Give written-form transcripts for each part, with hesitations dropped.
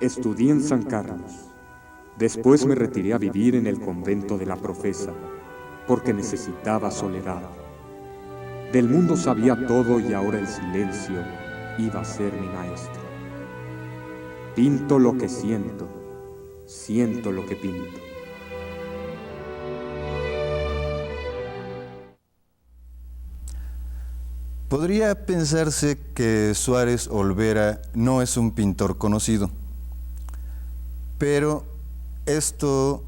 Estudié en San Carlos. Después me retiré a vivir en el convento de la Profesa, porque necesitaba soledad. Del mundo sabía todo y ahora el silencio iba a ser mi maestro. Pinto lo que siento, siento lo que pinto. Podría pensarse que Suárez Olvera no es un pintor conocido, pero esto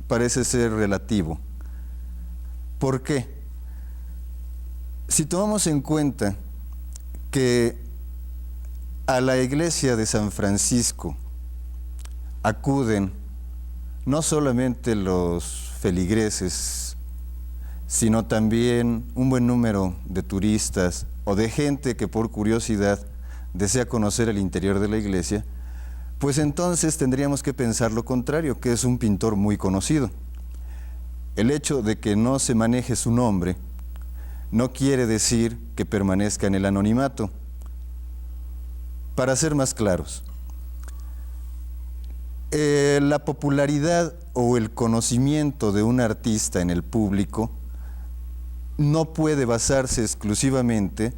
parece ser relativo. ¿Por qué? Si tomamos en cuenta que a la iglesia de San Francisco acuden no solamente los feligreses, sino también un buen número de turistas o de gente que por curiosidad desea conocer el interior de la iglesia, pues entonces tendríamos que pensar lo contrario, que es un pintor muy conocido. El hecho de que no se maneje su nombre no quiere decir que permanezca en el anonimato. Para ser más claros, la popularidad o el conocimiento de un artista en el público no puede basarse exclusivamente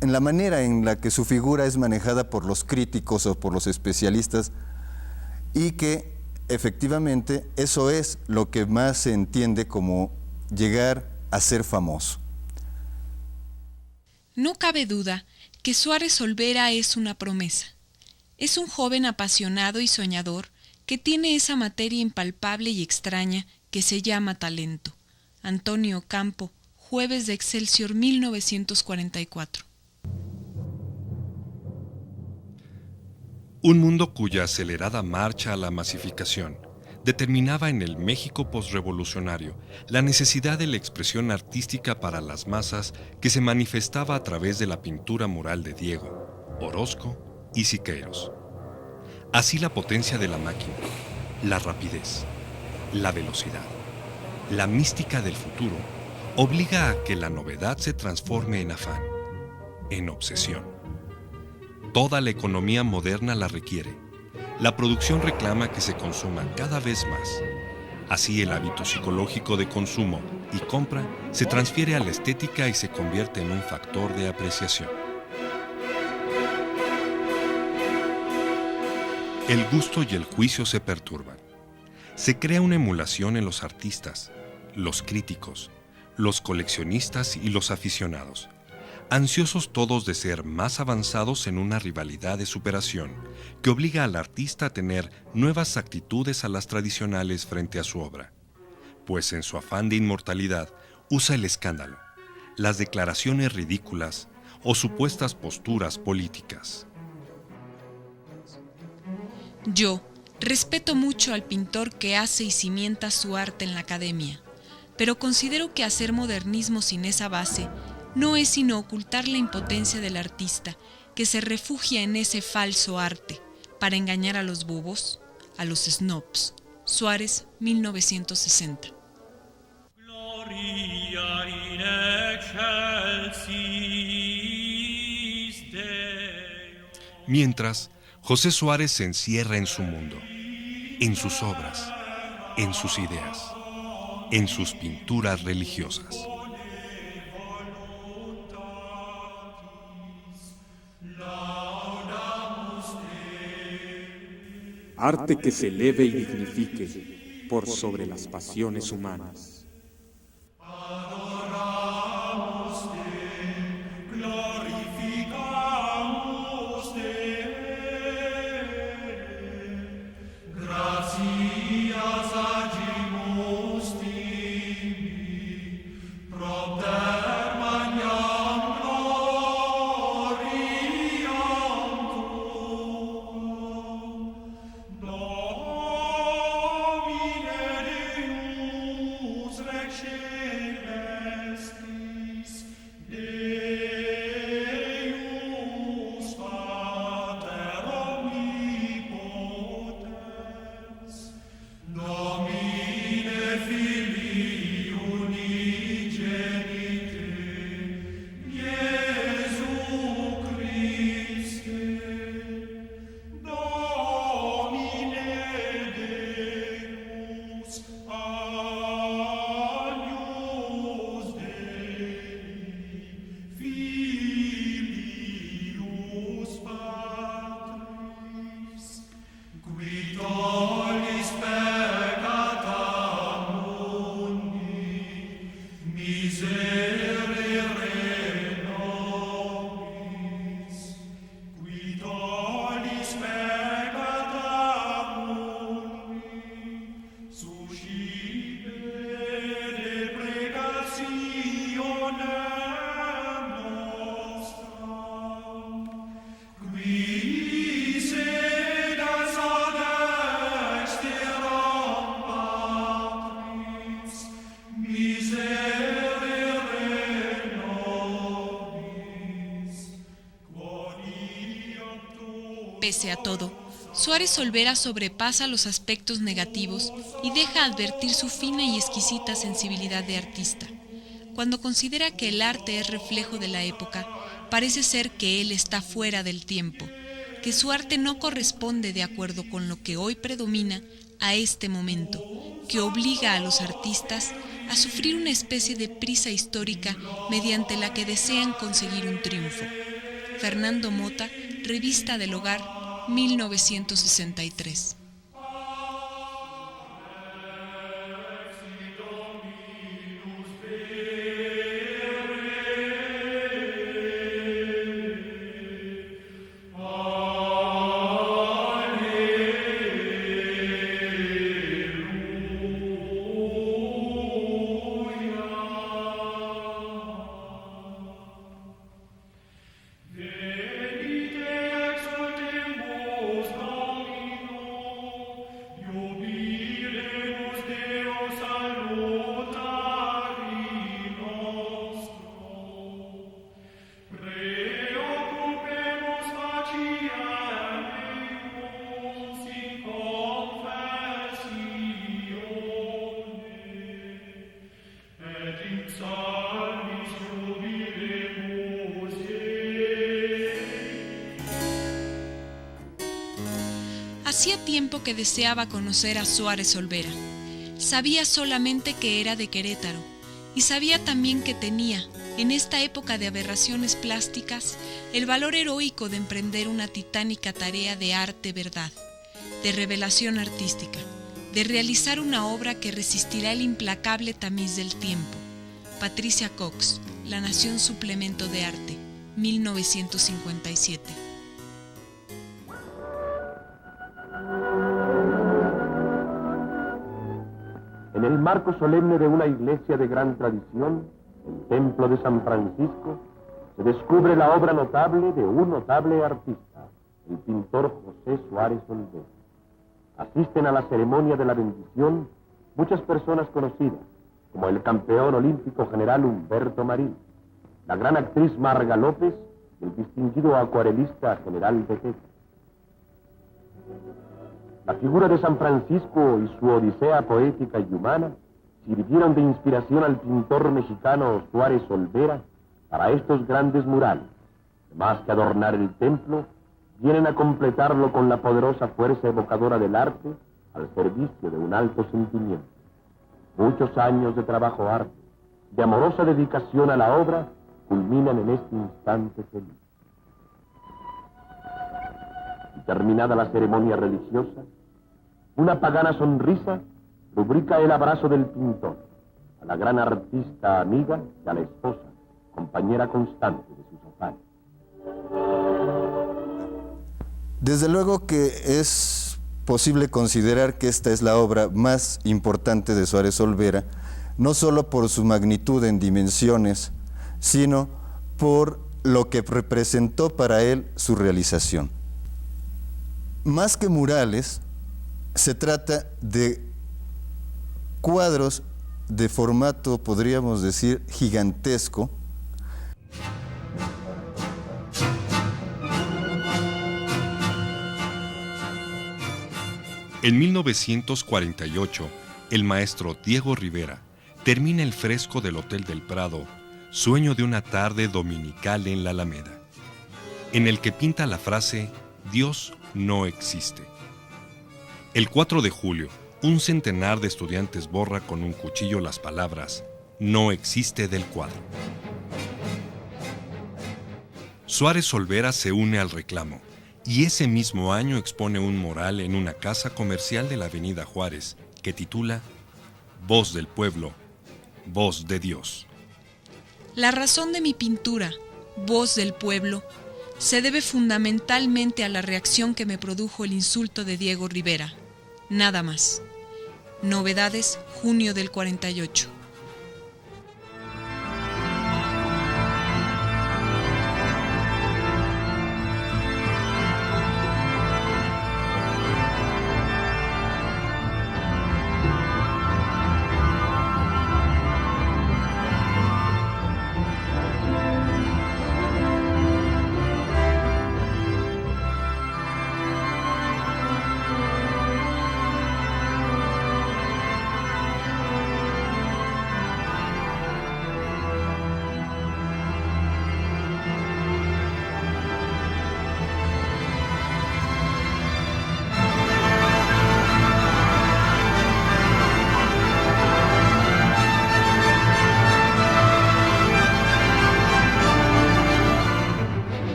en la manera en la que su figura es manejada por los críticos o por los especialistas, y que efectivamente eso es lo que más se entiende como llegar a ser famoso. No cabe duda que Suárez Olvera es una promesa. Es un joven apasionado y soñador que tiene esa materia impalpable y extraña que se llama talento. Antonio Campo, Jueves de Excelsior, 1944. Un mundo cuya acelerada marcha a la masificación determinaba en el México posrevolucionario la necesidad de la expresión artística para las masas que se manifestaba a través de la pintura mural de Diego, Orozco y Siqueiros. Así la potencia de la máquina, la rapidez, la velocidad, la mística del futuro obliga a que la novedad se transforme en afán, en obsesión. Toda la economía moderna la requiere. La producción reclama que se consuma cada vez más. Así el hábito psicológico de consumo y compra se transfiere a la estética y se convierte en un factor de apreciación. El gusto y el juicio se perturban. Se crea una emulación en los artistas, los críticos, los coleccionistas y los aficionados, ansiosos todos de ser más avanzados en una rivalidad de superación que obliga al artista a tener nuevas actitudes a las tradicionales frente a su obra, pues en su afán de inmortalidad usa el escándalo, las declaraciones ridículas o supuestas posturas políticas. Yo respeto mucho al pintor que hace y cimienta su arte en la academia, pero considero que hacer modernismo sin esa base no es sino ocultar la impotencia del artista que se refugia en ese falso arte para engañar a los bobos, a los snobs. Suárez, 1960. Mientras, José Suárez se encierra en su mundo, en sus obras, en sus ideas, en sus pinturas religiosas. Arte que se eleve y dignifique por sobre las pasiones humanas. Pese a todo, Suárez Olvera sobrepasa los aspectos negativos y deja advertir su fina y exquisita sensibilidad de artista. Cuando considera que el arte es reflejo de la época, parece ser que él está fuera del tiempo, que su arte no corresponde de acuerdo con lo que hoy predomina a este momento, que obliga a los artistas a sufrir una especie de prisa histórica mediante la que desean conseguir un triunfo. Fernando Mota, Revista del Hogar, 1963. Hacía tiempo que deseaba conocer a Suárez Olvera. Sabía solamente que era de Querétaro y sabía también que tenía, en esta época de aberraciones plásticas, el valor heroico de emprender una titánica tarea de arte-verdad, de revelación artística, de realizar una obra que resistirá el implacable tamiz del tiempo. Patricia Cox, La Nación Suplemento de Arte, 1957. En el marco solemne de una iglesia de gran tradición, el Templo de San Francisco, se descubre la obra notable de un notable artista, el pintor José Suárez Olvera. Asisten a la ceremonia de la bendición muchas personas conocidas, como el campeón olímpico general Humberto Marín, la gran actriz Marga López y el distinguido acuarelista general Beteta. La figura de San Francisco y su odisea poética y humana sirvieron de inspiración al pintor mexicano Suárez Olvera para estos grandes murales. Más que adornar el templo, vienen a completarlo con la poderosa fuerza evocadora del arte al servicio de un alto sentimiento. Muchos años de trabajo arte, de amorosa dedicación a la obra, culminan en este instante feliz. Y terminada la ceremonia religiosa, una pagana sonrisa rubrica el abrazo del pintor a la gran artista amiga y a la esposa, compañera constante de sus afanes. Desde luego que es posible considerar que esta es la obra más importante de Suárez Olvera, no solo por su magnitud en dimensiones, sino por lo que representó para él su realización. Más que murales, se trata de cuadros de formato, podríamos decir, gigantesco. En 1948, el maestro Diego Rivera termina el fresco del Hotel del Prado, Sueño de una tarde dominical en la Alameda, en el que pinta la frase «Dios no existe». El 4 de julio, un centenar de estudiantes borra con un cuchillo las palabras «No existe» del cuadro. Suárez Olvera se une al reclamo y ese mismo año expone un mural en una casa comercial de la Avenida Juárez que titula «Voz del pueblo, voz de Dios». La razón de mi pintura, Voz del pueblo, se debe fundamentalmente a la reacción que me produjo el insulto de Diego Rivera. Nada más. Novedades, junio del 48.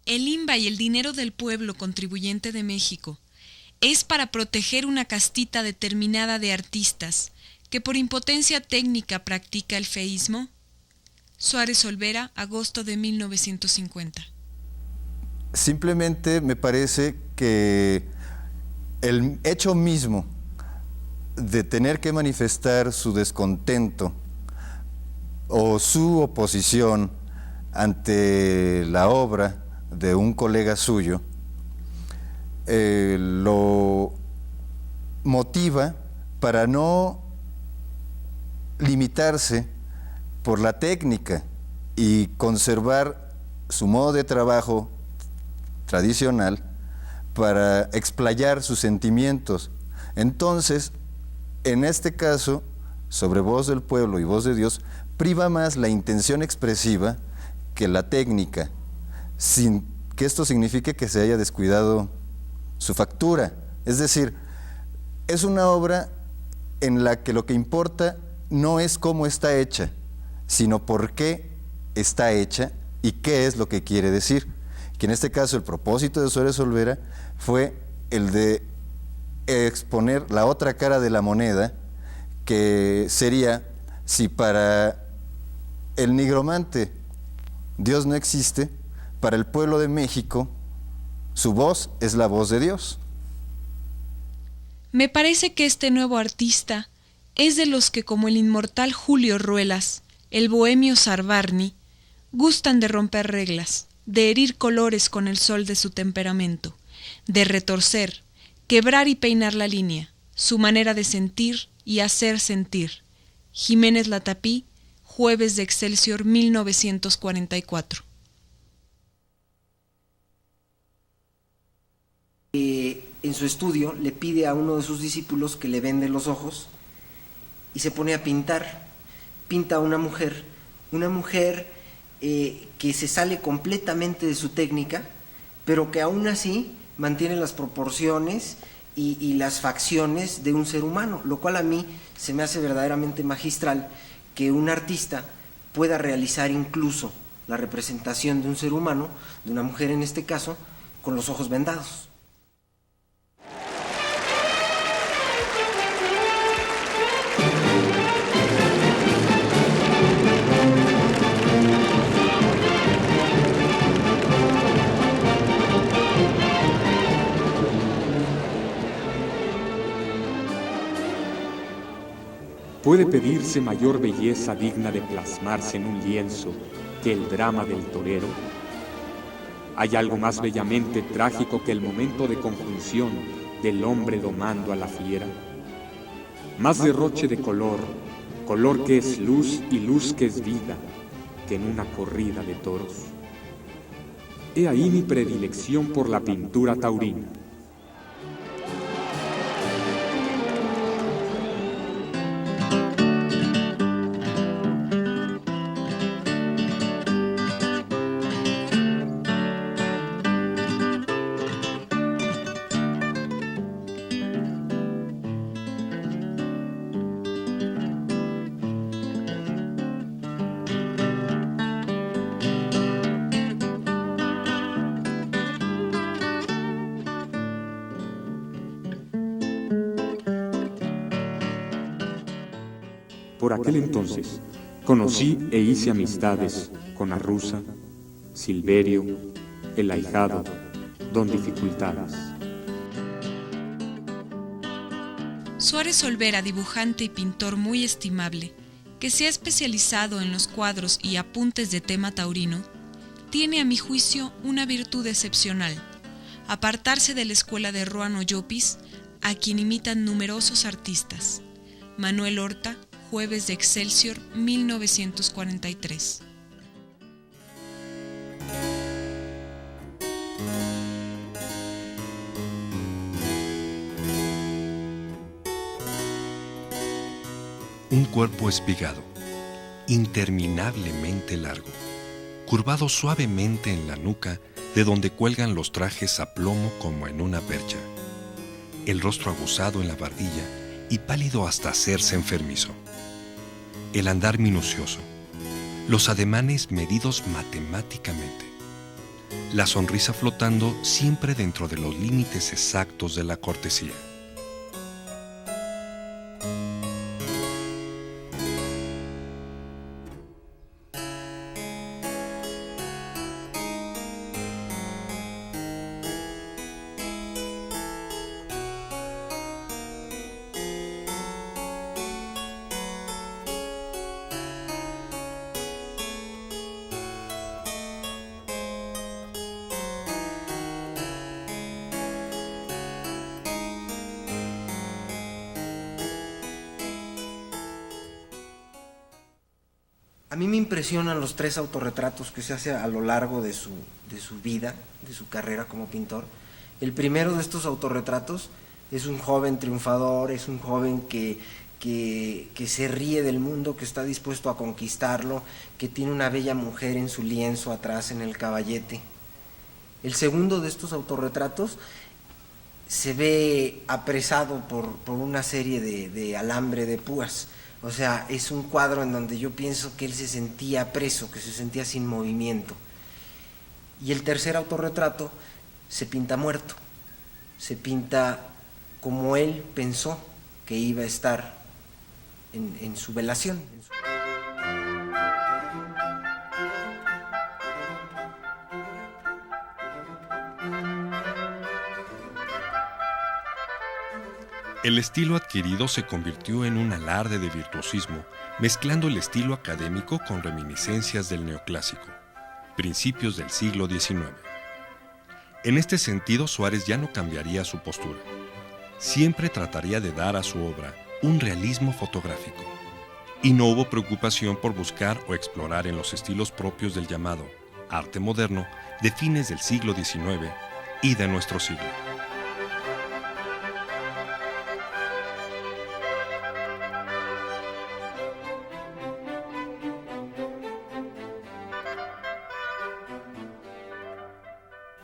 El INBA y el dinero del pueblo contribuyente de México es para proteger una castita determinada de artistas que por impotencia técnica practica el feísmo? Suárez Olvera, agosto de 1950. Simplemente me parece que el hecho mismo de tener que manifestar su descontento o su oposición ante la obra de un colega suyo, lo motiva para no limitarse por la técnica y conservar su modo de trabajo tradicional para explayar sus sentimientos. Entonces, en este caso, sobre Voz del Pueblo y Voz de Dios, priva más la intención expresiva que la técnica, sin que esto signifique que se haya descuidado su factura. Es decir, es una obra en la que lo que importa no es cómo está hecha, sino por qué está hecha y qué es lo que quiere decir. Que en este caso el propósito de Suárez Olvera fue el de exponer la otra cara de la moneda, que sería, si para el nigromante Dios no existe, para el pueblo de México su voz es la voz de Dios. Me parece que este nuevo artista es de los que, como el inmortal Julio Ruelas, el bohemio Sarvarni, gustan de romper reglas, de herir colores con el sol de su temperamento, de retorcer, quebrar y peinar la línea, su manera de sentir y hacer sentir. Jiménez Latapí, Jueves de Excelsior, 1944. En su estudio le pide a uno de sus discípulos que le vende los ojos y se pone a pintar. Pinta a una mujer que se sale completamente de su técnica, pero que aún así mantiene las proporciones y las facciones de un ser humano, lo cual a mí se me hace verdaderamente magistral que un artista pueda realizar incluso la representación de un ser humano, de una mujer en este caso, con los ojos vendados. ¿Puede pedirse mayor belleza digna de plasmarse en un lienzo que el drama del torero? ¿Hay algo más bellamente trágico que el momento de conjunción del hombre domando a la fiera? Más derroche de color, color que es luz y luz que es vida, que en una corrida de toros. He ahí mi predilección por la pintura taurina. Por aquel entonces, conocí e hice amistades con Arruza, Silverio, El Ahijado, Don Dificultades. Suárez Olvera, dibujante y pintor muy estimable, que se ha especializado en los cuadros y apuntes de tema taurino, tiene a mi juicio una virtud excepcional: apartarse de la escuela de Ruano Llopis, a quien imitan numerosos artistas. Manuel Horta, Jueves de Excelsior, 1943. Un cuerpo espigado, interminablemente largo, curvado suavemente en la nuca, de donde cuelgan los trajes a plomo como en una percha. El rostro aguzado en la barbilla y pálido hasta hacerse enfermizo. El andar minucioso, los ademanes medidos matemáticamente, la sonrisa flotando siempre dentro de los límites exactos de la cortesía. A mí me impresionan los 3 autorretratos que se hace a lo largo de su vida, de su carrera como pintor. El primero de estos autorretratos es un joven triunfador, es un joven que se ríe del mundo, que está dispuesto a conquistarlo, que tiene una bella mujer en su lienzo atrás en el caballete. El segundo de estos autorretratos se ve apresado por una serie de alambre de púas. O sea, es un cuadro en donde yo pienso que él se sentía preso, que se sentía sin movimiento. Y el tercer autorretrato se pinta muerto, se pinta como él pensó que iba a estar en su velación. El estilo adquirido se convirtió en un alarde de virtuosismo, mezclando el estilo académico con reminiscencias del neoclásico, principios del siglo XIX. En este sentido, Suárez ya no cambiaría su postura. Siempre trataría de dar a su obra un realismo fotográfico, y no hubo preocupación por buscar o explorar en los estilos propios del llamado arte moderno de fines del siglo XIX y de nuestro siglo.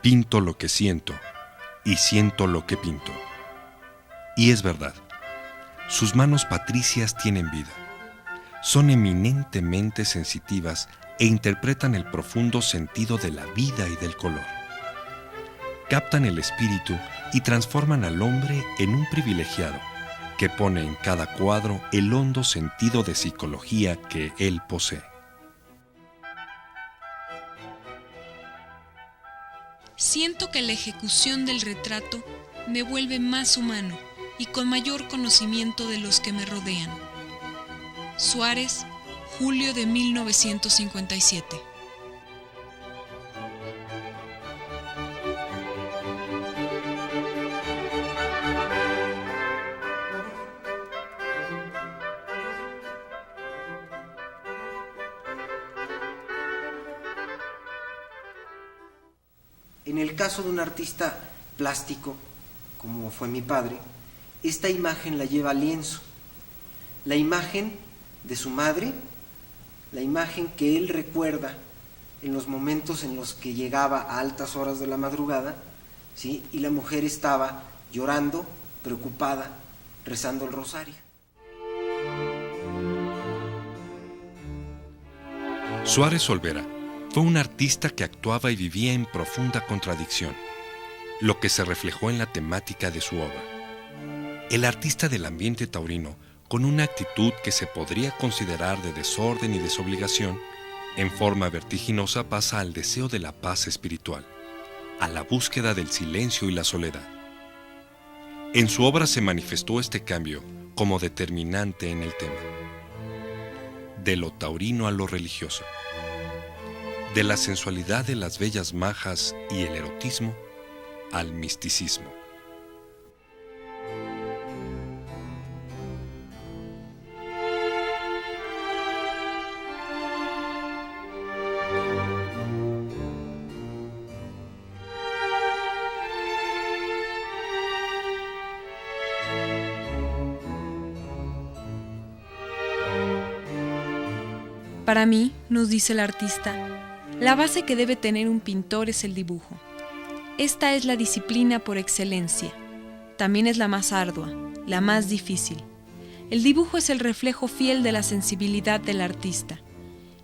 Pinto lo que siento y siento lo que pinto. Y es verdad, sus manos patricias tienen vida. Son eminentemente sensitivas e interpretan el profundo sentido de la vida y del color. Captan el espíritu y transforman al hombre en un privilegiado que pone en cada cuadro el hondo sentido de psicología que él posee. Siento que la ejecución del retrato me vuelve más humano y con mayor conocimiento de los que me rodean. Suárez, julio de 1957. En el caso de un artista plástico, como fue mi padre, esta imagen la lleva al lienzo. La imagen de su madre, la imagen que él recuerda en los momentos en los que llegaba a altas horas de la madrugada, ¿sí? Y la mujer estaba llorando, preocupada, rezando el rosario. Suárez Olvera fue un artista que actuaba y vivía en profunda contradicción, lo que se reflejó en la temática de su obra. El artista del ambiente taurino, con una actitud que se podría considerar de desorden y desobligación, en forma vertiginosa pasa al deseo de la paz espiritual, a la búsqueda del silencio y la soledad. En su obra se manifestó este cambio como determinante en el tema. De lo taurino a lo religioso, de la sensualidad de las bellas majas y el erotismo al misticismo. Para mí, nos dice el artista, la base que debe tener un pintor es el dibujo. Esta es la disciplina por excelencia. También es la más ardua, la más difícil. El dibujo es el reflejo fiel de la sensibilidad del artista.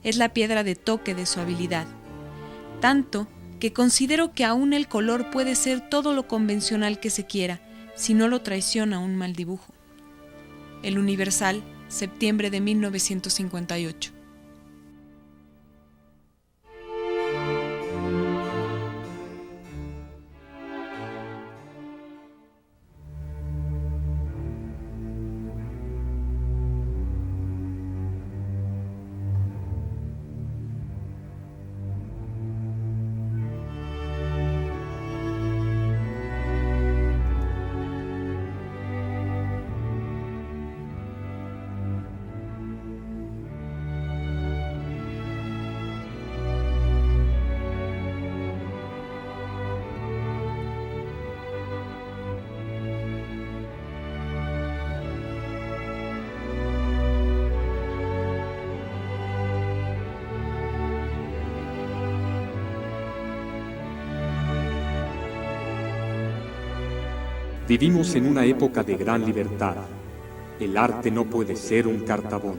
Es la piedra de toque de su habilidad. Tanto que considero que aún el color puede ser todo lo convencional que se quiera, si no lo traiciona un mal dibujo. El Universal, septiembre de 1958. Vivimos en una época de gran libertad. El arte no puede ser un cartabón.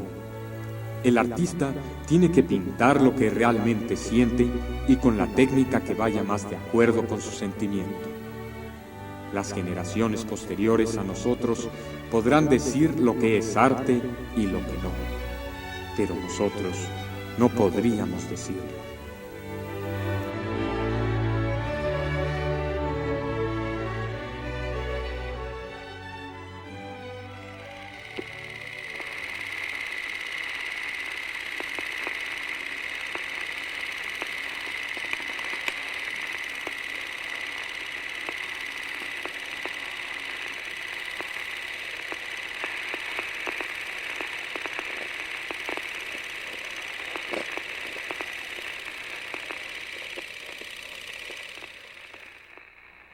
El artista tiene que pintar lo que realmente siente y con la técnica que vaya más de acuerdo con su sentimiento. Las generaciones posteriores a nosotros podrán decir lo que es arte y lo que no, pero nosotros no podríamos decirlo.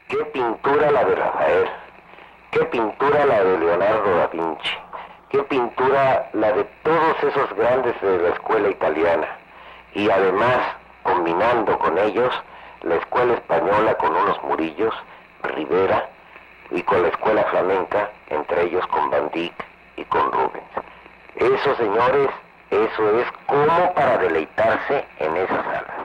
Qué pintura la de Rafael, qué pintura la de Leonardo da Vinci, qué pintura la de todos esos grandes de la escuela italiana, y además, combinando con ellos, la escuela española con unos Murillos, Rivera, y con la escuela flamenca, entre ellos con Van Dyck y con Rubens. Eso, señores, eso es como para deleitarse en esa sala.